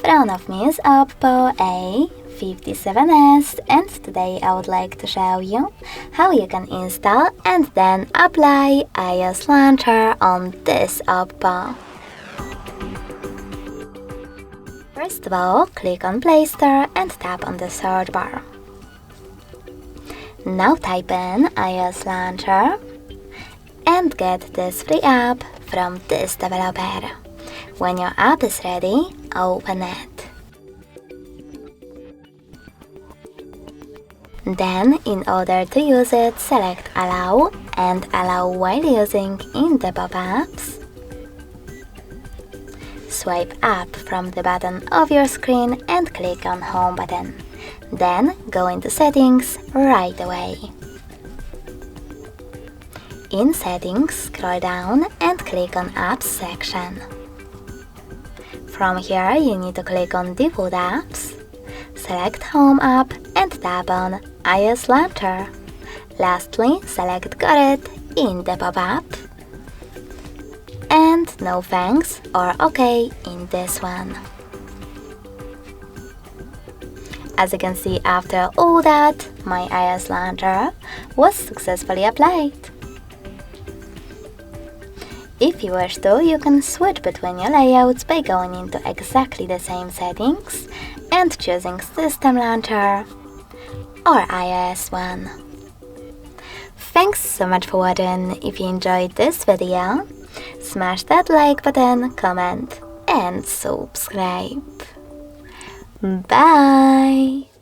front of me is OPPO A57s, and today I would like to show you how you can install and then apply iOS launcher on this OPPO. First of all, click on Play Store and tap on the search bar. Now type in iOS launcher and get this free app from this developer. When your app is ready, open it. Then, in order to use it, select Allow and Allow while using in the pop-ups. Swipe up from the bottom of your screen and click on Home button. Then go into Settings right away. In Settings, scroll down and click on Apps section. From here, you need to click on Default Apps, select Home app and tap on iOS Launcher. Lastly, select Got it in the pop-up and No Thanks or OK in this one. As you can see, after all that, my iOS launcher was successfully applied. If you wish to, you can switch between your layouts by going into exactly the same settings and choosing System Launcher or iOS one. Thanks so much for watching. If you enjoyed this video, smash that like button, comment and subscribe. Bye!